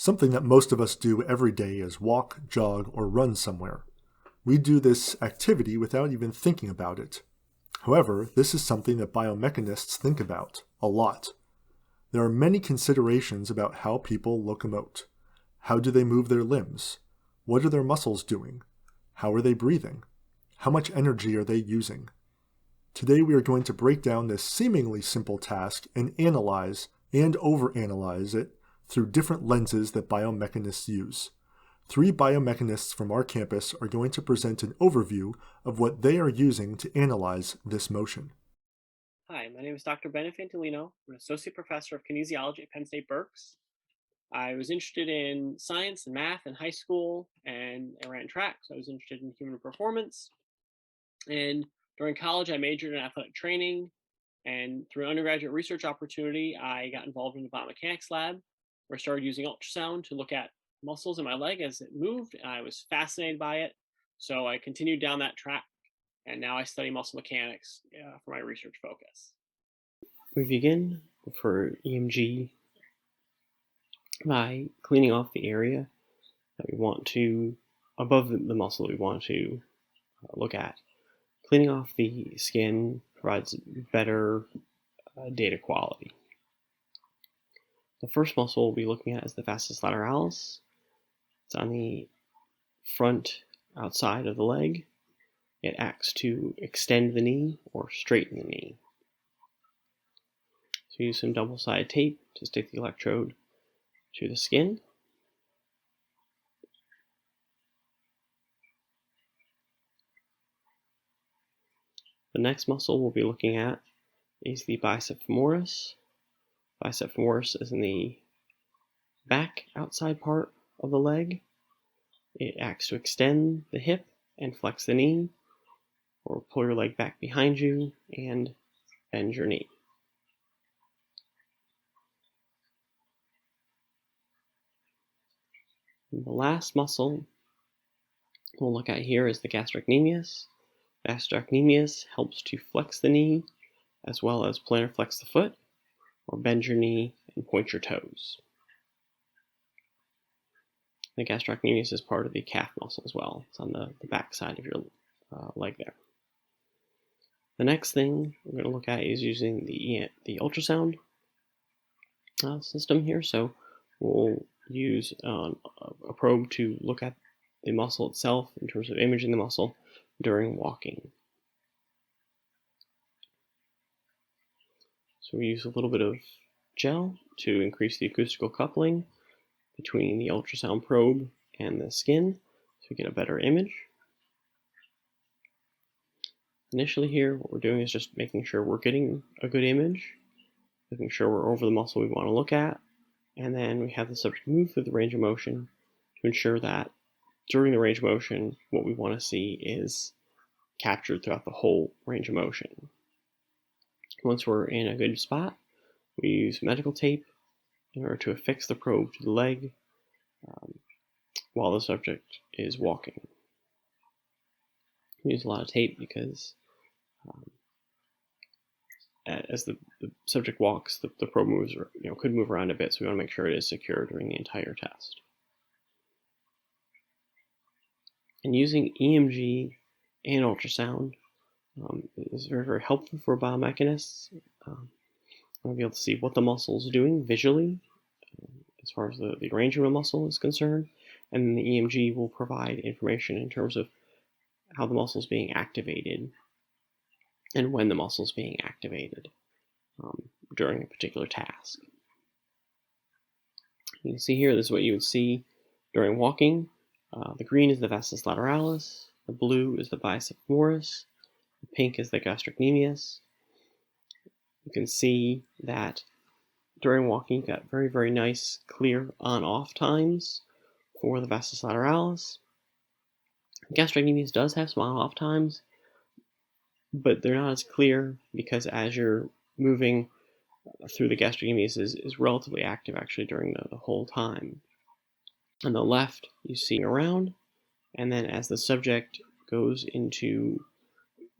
Something that most of us do every day is walk, jog, or run somewhere. We do this activity without even thinking about it. However, this is something that biomechanists think about a lot. There are many considerations about how people locomote. How do they move their limbs? What are their muscles doing? How are they breathing? How much energy are they using? Today we are going to break down this seemingly simple task and analyze and overanalyze it through different lenses that biomechanists use. 3 biomechanists from our campus are going to present an overview of what they are using to analyze this motion. Hi, my name is Dr. Ben Infantolino. I'm an associate professor of kinesiology at Penn State Berks. I was interested in science and math in high school, and I ran track, so I was interested in human performance. And during college, I majored in athletic training, and through an undergraduate research opportunity, I got involved in the biomechanics lab, where I started using ultrasound to look at muscles in my leg as it moved, and I was fascinated by it. So I continued down that track, and now I study muscle mechanics for my research focus. We begin for EMG by cleaning off the area that we want to, above the muscle we want to look at. Cleaning off the skin provides better data quality. The first muscle we'll be looking at is the vastus lateralis. It's on the front outside of the leg. It acts to extend the knee or straighten the knee. So use some double-sided tape to stick the electrode to the skin. The next muscle we'll be looking at is the bicep femoris. Bicep femoris is in the back outside part of the leg. It acts to extend the hip and flex the knee, or pull your leg back behind you and bend your knee. And the last muscle we'll look at here is the gastrocnemius. Gastrocnemius helps to flex the knee as well as plantar flex the foot, or bend your knee and point your toes. The gastrocnemius is part of the calf muscle as well. It's on the back side of your leg there. The next thing we're going to look at is using the ultrasound system here. So we'll use a probe to look at the muscle itself in terms of imaging the muscle during walking. So we use a little bit of gel to increase the acoustical coupling between the ultrasound probe and the skin so we get a better image. Initially here, what we're doing is just making sure we're getting a good image, making sure we're over the muscle we want to look at, and then we have the subject move through the range of motion to ensure that during the range of motion, what we want to see is captured throughout the whole range of motion. Once we're in a good spot, we use medical tape in order to affix the probe to the leg while the subject is walking. We use a lot of tape because as the subject walks, the probe moves, could move around a bit, so we want to make sure it is secure during the entire test. And using EMG and ultrasound is very, very helpful for biomechanists. We'll be able to see what the muscle is doing visually, as far as the range of a muscle is concerned, and then the EMG will provide information in terms of how the muscle is being activated and when the muscle is being activated during a particular task. You can see here, this is what you would see during walking. The green is the vastus lateralis, the blue is the bicep femoris, the pink is the gastrocnemius. You can see that during walking, you've got very, very nice, clear on-off times for the vastus lateralis. Gastrocnemius does have some on-off times, but they're not as clear because as you're moving through the gastrocnemius is relatively active actually during the whole time. On the left, you see around, and then as the subject goes into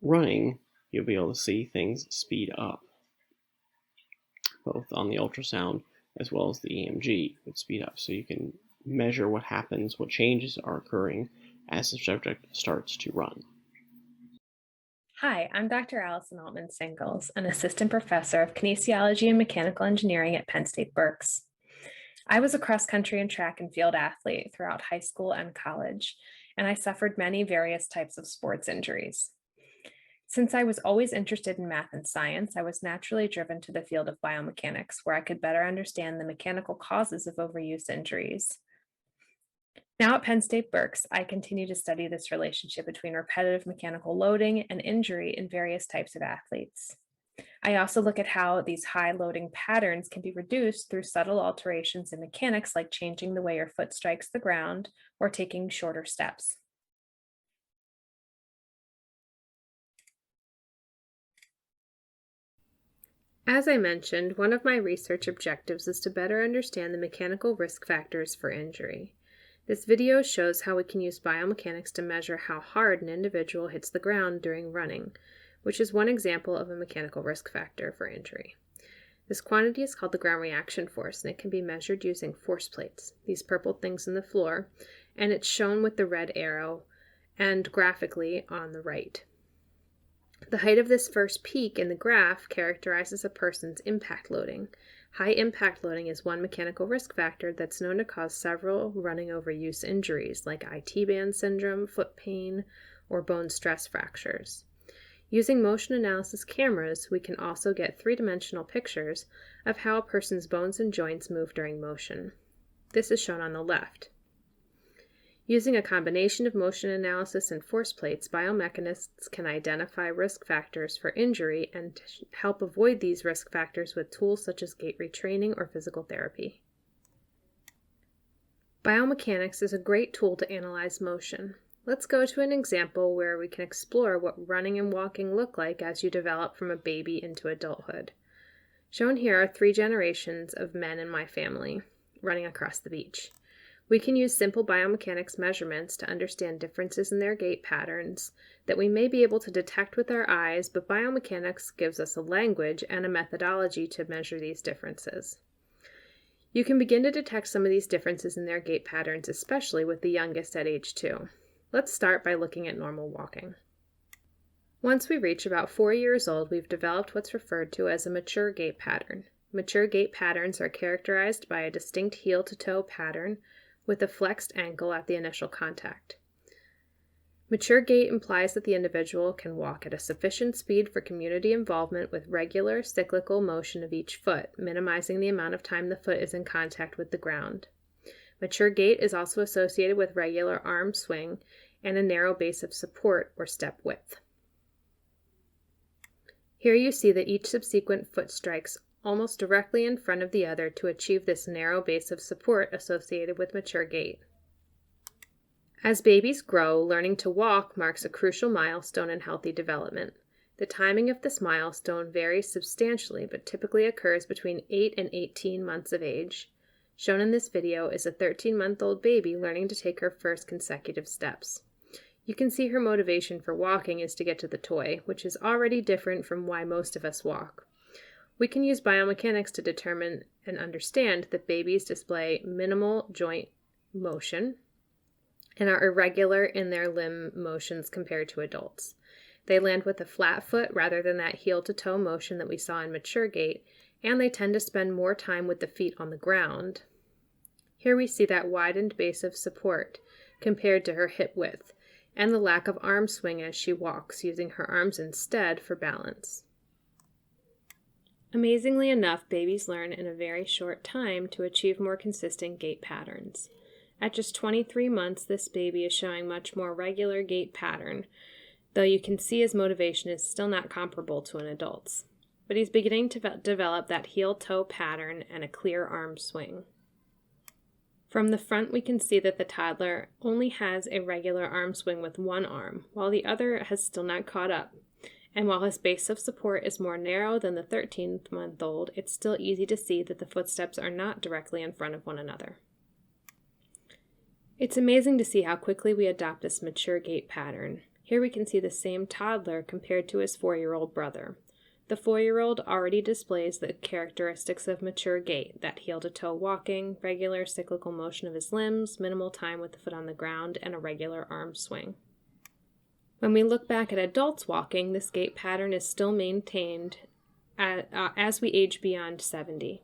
running, you'll be able to see things speed up, both on the ultrasound as well as the EMG would speed up. So you can measure what happens, what changes are occurring as the subject starts to run. Hi, I'm Dr. Allison Altman-Singles, an assistant professor of kinesiology and mechanical engineering at Penn State Berks. I was a cross-country and track and field athlete throughout high school and college, and I suffered many various types of sports injuries. Since I was always interested in math and science, I was naturally driven to the field of biomechanics, where I could better understand the mechanical causes of overuse injuries. Now at Penn State Berks, I continue to study this relationship between repetitive mechanical loading and injury in various types of athletes. I also look at how these high loading patterns can be reduced through subtle alterations in mechanics, like changing the way your foot strikes the ground or taking shorter steps. As I mentioned, one of my research objectives is to better understand the mechanical risk factors for injury. This video shows how we can use biomechanics to measure how hard an individual hits the ground during running, which is one example of a mechanical risk factor for injury. This quantity is called the ground reaction force, and it can be measured using force plates, these purple things in the floor, and it's shown with the red arrow and graphically on the right. The height of this first peak in the graph characterizes a person's impact loading. High impact loading is one mechanical risk factor that's known to cause several running overuse injuries like IT band syndrome, foot pain, or bone stress fractures. Using motion analysis cameras, we can also get three-dimensional pictures of how a person's bones and joints move during motion. This is shown on the left. Using a combination of motion analysis and force plates, biomechanists can identify risk factors for injury and help avoid these risk factors with tools such as gait retraining or physical therapy. Biomechanics is a great tool to analyze motion. Let's go to an example where we can explore what running and walking look like as you develop from a baby into adulthood. Shown here are 3 generations of men in my family running across the beach. We can use simple biomechanics measurements to understand differences in their gait patterns that we may be able to detect with our eyes, but biomechanics gives us a language and a methodology to measure these differences. You can begin to detect some of these differences in their gait patterns, especially with the youngest at age 2. Let's start by looking at normal walking. Once we reach about 4 years old, we've developed what's referred to as a mature gait pattern. Mature gait patterns are characterized by a distinct heel-to-toe pattern with a flexed ankle at the initial contact. Mature gait implies that the individual can walk at a sufficient speed for community involvement with regular cyclical motion of each foot, minimizing the amount of time the foot is in contact with the ground. Mature gait is also associated with regular arm swing and a narrow base of support or step width. Here you see that each subsequent foot strikes almost directly in front of the other to achieve this narrow base of support associated with mature gait. As babies grow, learning to walk marks a crucial milestone in healthy development. The timing of this milestone varies substantially, but typically occurs between 8 and 18 months of age. Shown in this video is a 13-month-old baby learning to take her first consecutive steps. You can see her motivation for walking is to get to the toy, which is already different from why most of us walk. We can use biomechanics to determine and understand that babies display minimal joint motion and are irregular in their limb motions compared to adults. They land with a flat foot rather than that heel-to-toe motion that we saw in mature gait, and they tend to spend more time with the feet on the ground. Here we see that widened base of support compared to her hip width, and the lack of arm swing as she walks, using her arms instead for balance. Amazingly enough, babies learn in a very short time to achieve more consistent gait patterns. At just 23 months, this baby is showing much more regular gait pattern, though you can see his motivation is still not comparable to an adult's. But he's beginning to develop that heel-toe pattern and a clear arm swing. From the front, we can see that the toddler only has a regular arm swing with one arm, while the other has still not caught up. And while his base of support is more narrow than the 13-month-old, it's still easy to see that the footsteps are not directly in front of one another. It's amazing to see how quickly we adopt this mature gait pattern. Here we can see the same toddler compared to his 4-year-old brother. The 4-year-old already displays the characteristics of mature gait, that heel-to-toe walking, regular cyclical motion of his limbs, minimal time with the foot on the ground, and a regular arm swing. When we look back at adults walking, this gait pattern is still maintained as we age beyond 70.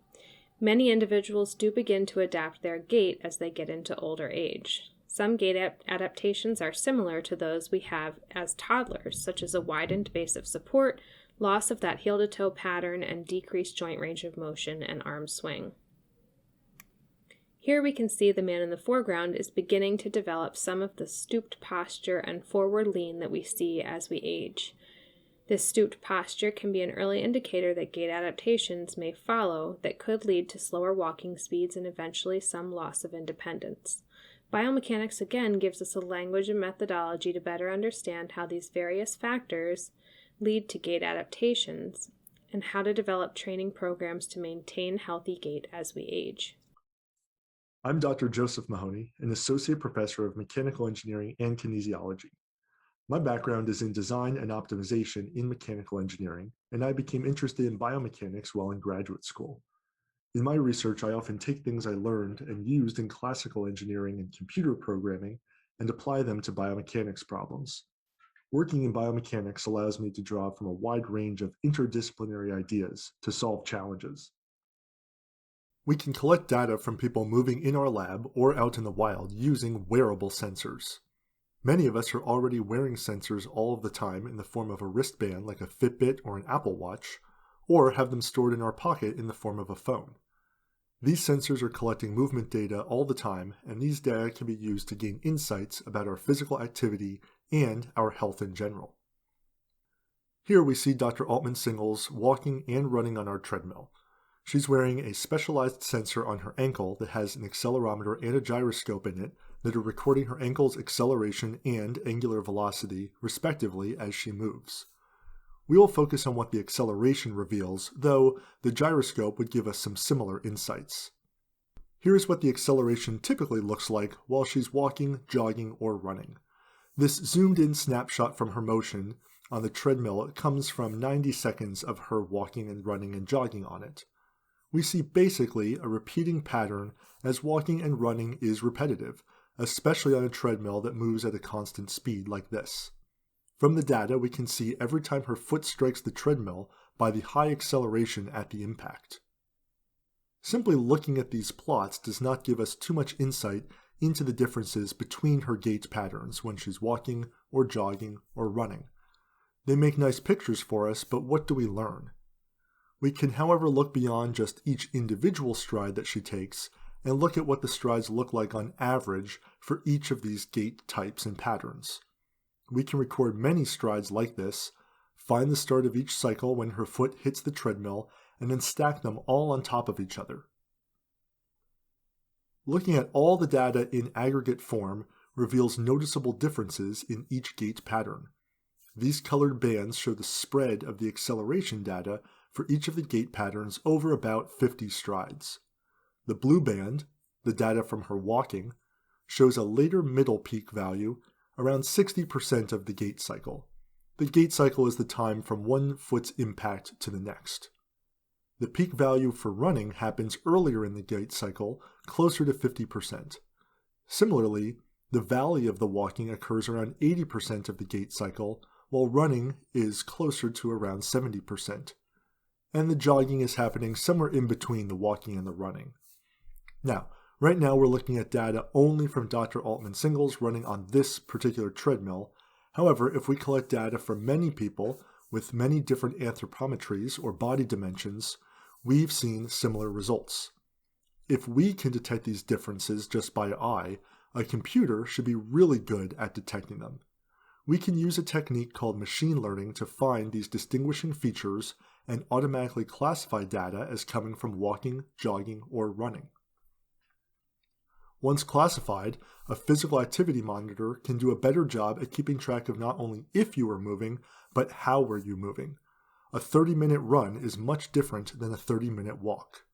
Many individuals do begin to adapt their gait as they get into older age. Some gait adaptations are similar to those we have as toddlers, such as a widened base of support, loss of that heel-to-toe pattern, and decreased joint range of motion and arm swing. Here we can see the man in the foreground is beginning to develop some of the stooped posture and forward lean that we see as we age. This stooped posture can be an early indicator that gait adaptations may follow that could lead to slower walking speeds and eventually some loss of independence. Biomechanics again gives us a language and methodology to better understand how these various factors lead to gait adaptations and how to develop training programs to maintain healthy gait as we age. I'm Dr. Joseph Mahoney, an associate professor of mechanical engineering and kinesiology. My background is in design and optimization in mechanical engineering, and I became interested in biomechanics while in graduate school. In my research, I often take things I learned and used in classical engineering and computer programming and apply them to biomechanics problems. Working in biomechanics allows me to draw from a wide range of interdisciplinary ideas to solve challenges. We can collect data from people moving in our lab or out in the wild using wearable sensors. Many of us are already wearing sensors all of the time in the form of a wristband like a Fitbit or an Apple Watch, or have them stored in our pocket in the form of a phone. These sensors are collecting movement data all the time, and these data can be used to gain insights about our physical activity and our health in general. Here we see Dr. Altman-Singles walking and running on our treadmill. She's wearing a specialized sensor on her ankle that has an accelerometer and a gyroscope in it that are recording her ankle's acceleration and angular velocity, respectively, as she moves. We will focus on what the acceleration reveals, though the gyroscope would give us some similar insights. Here's what the acceleration typically looks like while she's walking, jogging, or running. This zoomed-in snapshot from her motion on the treadmill comes from 90 seconds of her walking and running and jogging on it. We see basically a repeating pattern as walking and running is repetitive, especially on a treadmill that moves at a constant speed like this. From the data, we can see every time her foot strikes the treadmill by the high acceleration at the impact. Simply looking at these plots does not give us too much insight into the differences between her gait patterns when she's walking or jogging or running. They make nice pictures for us, but what do we learn? We can, however, look beyond just each individual stride that she takes and look at what the strides look like on average for each of these gait types and patterns. We can record many strides like this, find the start of each cycle when her foot hits the treadmill, and then stack them all on top of each other. Looking at all the data in aggregate form reveals noticeable differences in each gait pattern. These colored bands show the spread of the acceleration data for each of the gait patterns over about 50 strides. The blue band, the data from her walking, shows a later middle peak value, around 60% of the gait cycle. The gait cycle is the time from one foot's impact to the next. The peak value for running happens earlier in the gait cycle, closer to 50%. Similarly, the valley of the walking occurs around 80% of the gait cycle, while running is closer to around 70%. And the jogging is happening somewhere in between the walking and the running. Now, right now we're looking at data only from Dr. Altman-Singles running on this particular treadmill. However, if we collect data from many people with many different anthropometries or body dimensions, we've seen similar results. If we can detect these differences just by eye, a computer should be really good at detecting them. We can use a technique called machine learning to find these distinguishing features and automatically classify data as coming from walking, jogging, or running. Once classified, a physical activity monitor can do a better job at keeping track of not only if you are moving, but how were you moving. A 30-minute run is much different than a 30-minute walk.